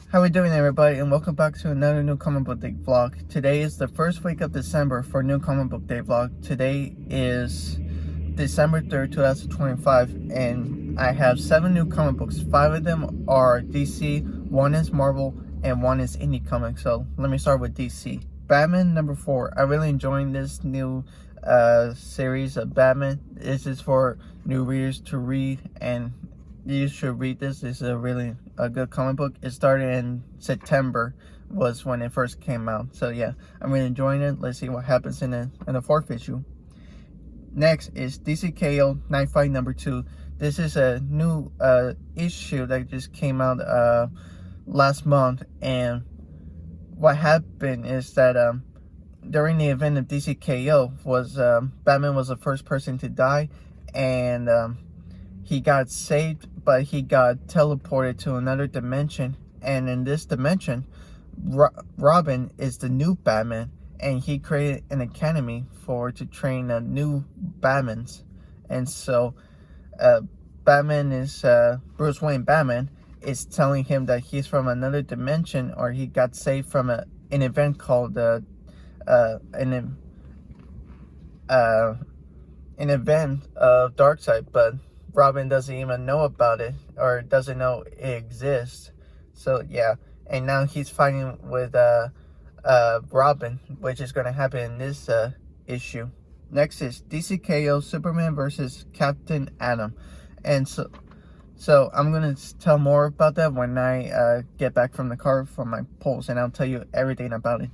How we doing, everybody, and welcome back to another new comic book day vlog. Today is the first week of December for new comic book day vlog. Today is December 3rd, 2025, and I have 7 new comic books. 5 of them are DC, 1 is Marvel, and 1 is indie comic. So let me start with DC. Batman number 4. I really enjoying this new series of Batman. This is for new readers to read, and you should read this. This is a good comic book. It started in September was when it first came out. So yeah, I'm really enjoying it. Let's see what happens in the 4th issue. Next is DC K.O. Night Fight number 2. This is a new issue that just came out last month, and what happened is that during the event of DC K.O. was Batman was the first person to die, and he got saved, but he got teleported to another dimension. And in this dimension, Robin is the new Batman, and he created an academy to train new Batmans. And so Batman is Bruce Wayne Batman is telling him that he's from another dimension, or he got saved from an event called an event of Darkseid, but Robin doesn't even know about it, or doesn't know it exists. So yeah, and now he's fighting with Robin, which is going to happen in this issue. Next is DC K.O. Superman versus Captain Atom, and so I'm going to tell more about that when I get back from the car from my polls, and I'll tell you everything about it.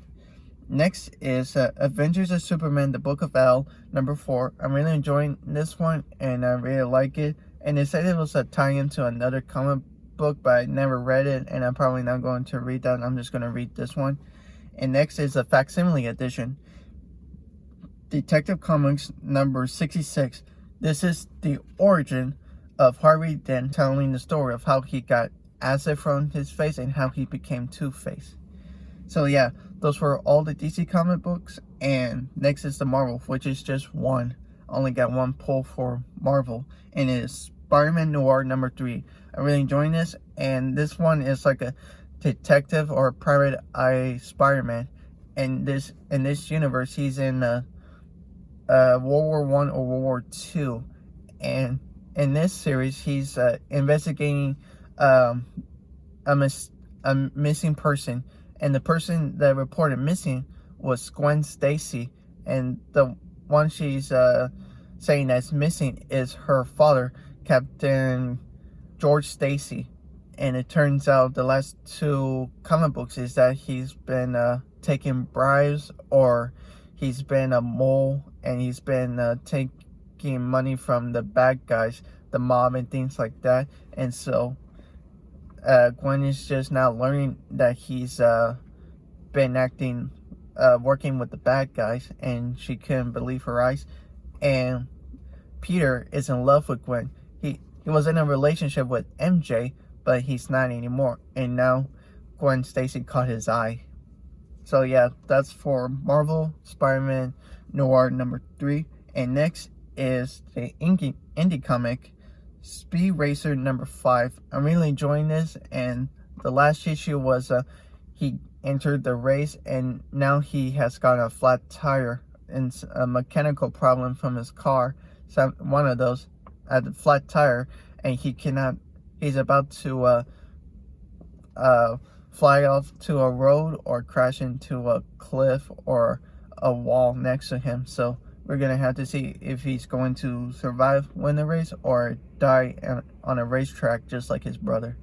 Next is Avengers of Superman, the Book of L, number 4. I'm really enjoying this one, and I really like it. And they said it was a tie-in to another comic book, but I never read it, and I'm probably not going to read that. I'm just going to read this one. And next is a facsimile edition, Detective Comics number 66. This is the origin of Harvey Dent, telling the story of how he got acid from his face and how he became Two-Face. So yeah, those were all the DC comic books, and next is the Marvel, which is just one. Only got one pull for Marvel, and it is Spider-Man Noir number 3. I'm really enjoying this, and this one is like a detective or private eye Spider-Man. And in this universe, he's in World War I or World War II, and in this series, he's investigating a missing person. And the person that reported missing was Gwen Stacy. And the one she's saying that's missing is her father, Captain George Stacy. And it turns out the last 2 comic books is that he's been taking bribes, or he's been a mole, and he's been taking money from the bad guys, the mob and things like that. And so Gwen is just now learning that he's been working with the bad guys, and she couldn't believe her eyes. And Peter is in love with Gwen. He was in a relationship with MJ, but he's not anymore. And now Gwen Stacy caught his eye. So yeah, that's for Marvel Spider-Man Noir number 3. And next is the indie comic Speed Racer number 5. I'm really enjoying this, and the last issue was he entered the race, and now he has got a flat tire and a mechanical problem from his car. So one of those had a flat tire, and he's about to fly off to a road or crash into a cliff or a wall next to him. So we're going to have to see if he's going to survive, win the race, or die on a racetrack just like his brother.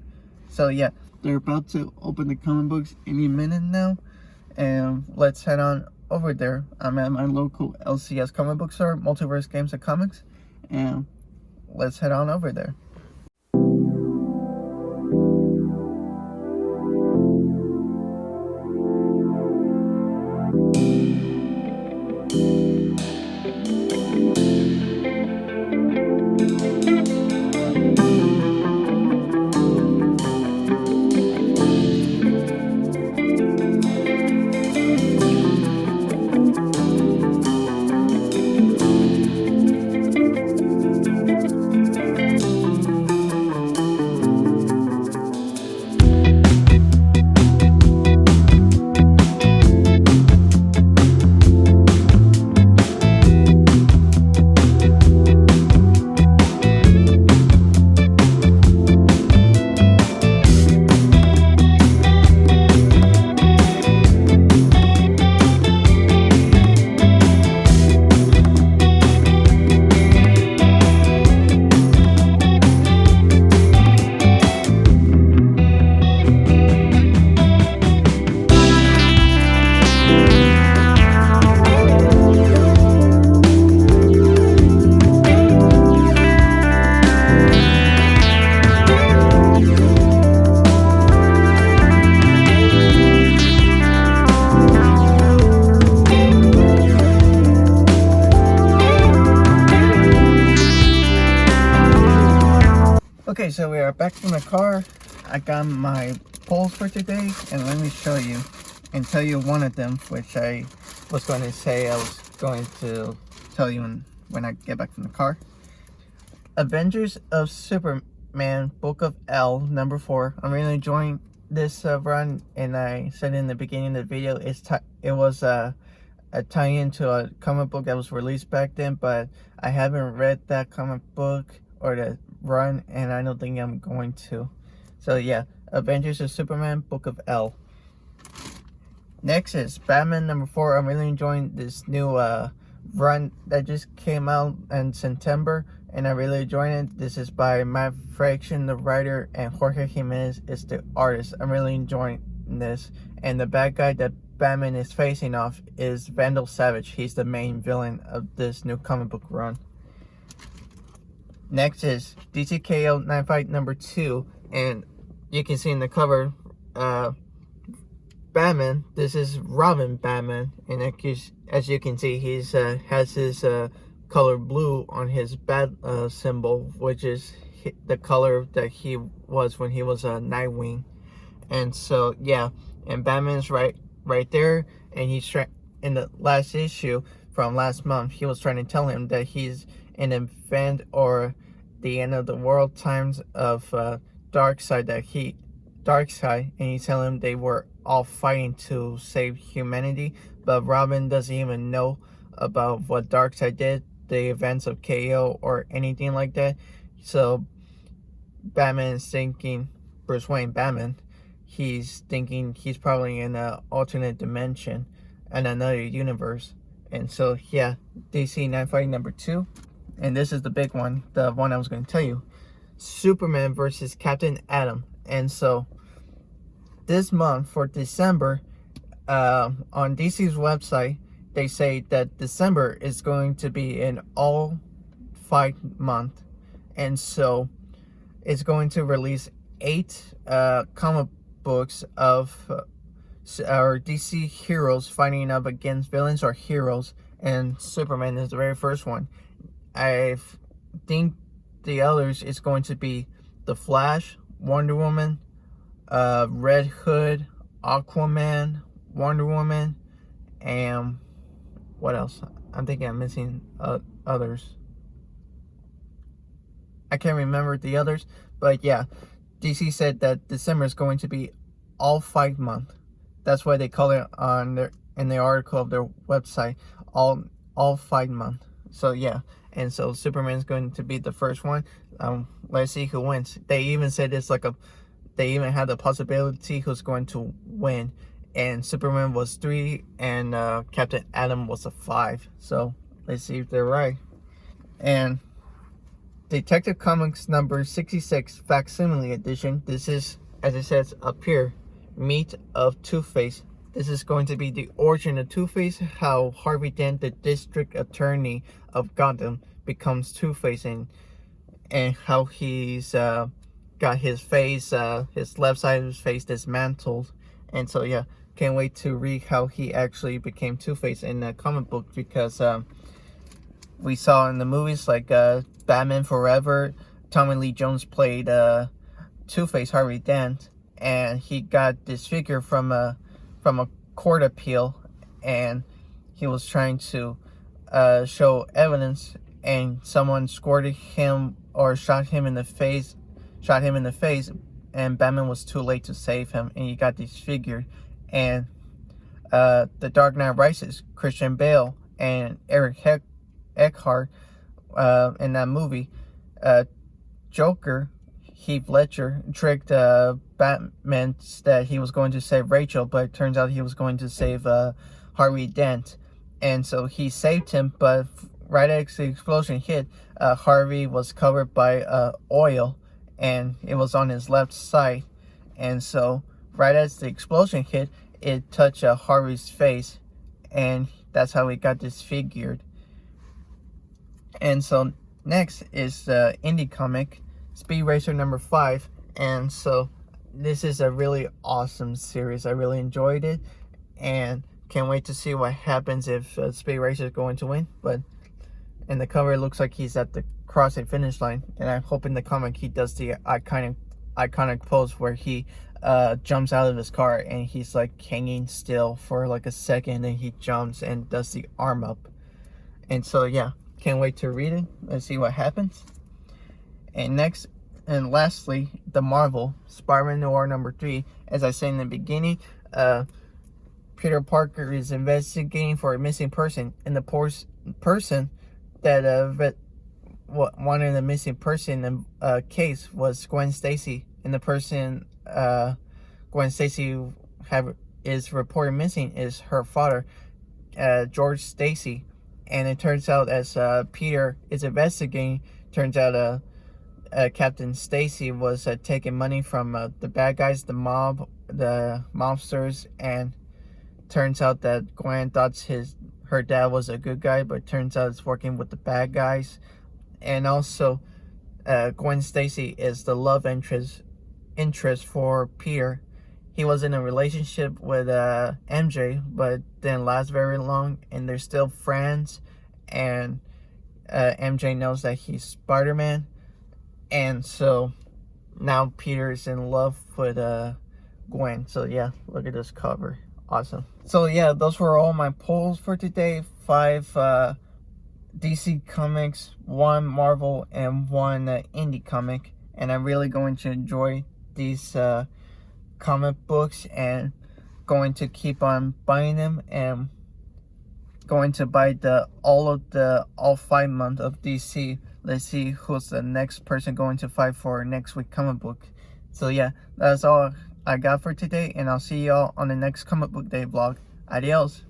So yeah, they're about to open the comic books any minute now, and let's head on over there. I'm at my local LCS comic book store, Multiverse Games and Comics, and let's head on over there. Alright, so we are back from the car. I got my polls for today, and let me show you and tell you one of them, which I was going to say I was going to tell you when I get back from the car. Avengers of Superman Book of L number 4. I'm really enjoying this run, and I said in the beginning of the video it was a tie-in to a comic book that was released back then, but I haven't read that comic book or the run, and I don't think I'm going to. So yeah, Avengers of Superman Book of L. Next is Batman number 4. I'm really enjoying this new run that just came out in September, and I really enjoying it. This is by Matt Fraction, the writer, and Jorge Jimenez is the artist. I'm really enjoying this, and the bad guy that Batman is facing off is Vandal Savage. He's the main villain of this new comic book run. Next is DC K.O. Night Fight number 2, and you can see in the cover, Batman. This is Robin Batman, and as you can see, he's has his color blue on his bat symbol, which is the color that he was when he was Nightwing. And so yeah, and Batman's right there, and he's in the last issue from last month, he was trying to tell him that he's an event or the end of the world times of Darkseid, and he's telling him they were all fighting to save humanity, but Robin doesn't even know about what Darkseid did, the events of K.O. or anything like that. So Batman is thinking, Bruce Wayne Batman, he's thinking he's probably in an alternate dimension and another universe. And so yeah, DC Night Fight number 2, and this is the big one, the one I was going to tell you, Superman versus Captain Atom. And so this month for December, on DC's website, they say that December is going to be an all-fight month, and so it's going to release 8 comic books of our DC heroes fighting up against villains or heroes, and Superman is the very first one. I think the others is going to be The Flash, Wonder Woman, Red Hood, Aquaman, Wonder Woman, and what else? I'm thinking I'm missing others. I can't remember the others, but yeah, DC said that December is going to be all fight month. That's why they call it in the article of their website, all fight month. So yeah, and so Superman's going to be the first one. Let's see who wins. They even said they even had the possibility who's going to win, and Superman was 3 and Captain Atom was a 5. So let's see if they're right. And Detective Comics number 66 Facsimile Edition. This is, as it says up here, Meet of Two-Face. This is going to be the origin of Two-Face, how Harvey Dent, the district attorney of Gotham, becomes Two-Face, and how he's got his face, his left side of his face dismantled. And so yeah, can't wait to read how he actually became Two-Face in the comic book, because we saw in the movies like Batman Forever, Tommy Lee Jones played Two-Face Harvey Dent, and he got disfigured from a court appeal, and he was trying to show evidence, and someone squirted him or shot him in the face, and Batman was too late to save him, and he got disfigured. And The Dark Knight Rises, Christian Bale and Eric Eckhart in that movie, Joker, Heath Ledger, tricked Batman that he was going to save Rachel, but it turns out he was going to save Harvey Dent. And so he saved him, but right as the explosion hit, Harvey was covered by oil, and it was on his left side. And so right as the explosion hit, it touched Harvey's face, and that's how he got disfigured. And so next is the indie comic, Speed Racer number 5. And so this is a really awesome series. I really enjoyed it, and can't wait to see what happens if Speed Racer is going to win. But in the cover, it looks like he's at the cross a finish line. And I hope in the comic he does the iconic pose where he jumps out of his car and he's like hanging still for like a second, and he jumps and does the arm up. And so yeah, can't wait to read it. Let's see what happens. And next and lastly, the Marvel Spider-Man Noir #3. As I said in the beginning, Peter Parker is investigating for a missing person, and the person that wanted the missing person case was Gwen Stacy, and the person Gwen Stacy is reported missing is her father, George Stacy. And it turns out, as Peter is investigating, turns out Captain Stacy was taking money from the bad guys, the mobsters, and turns out that Gwen thought her dad was a good guy, but turns out it's working with the bad guys. And also, Gwen Stacy is the love interest for Peter. He was in a relationship with MJ, but didn't last very long, and they're still friends. And MJ knows that he's Spider-Man, and so now Peter is in love with Gwen. So yeah, look at this cover, awesome. So yeah, those were all my polls for today. 5 DC comics, 1 Marvel, and 1 indie comic. And I'm really going to enjoy these comic books and going to keep on buying them, and going to buy all 5 months of DC. Let's see who's the next person going to fight for next week comic book. So yeah, that's all I got for today, and I'll see y'all on the next comic book day vlog. Adios.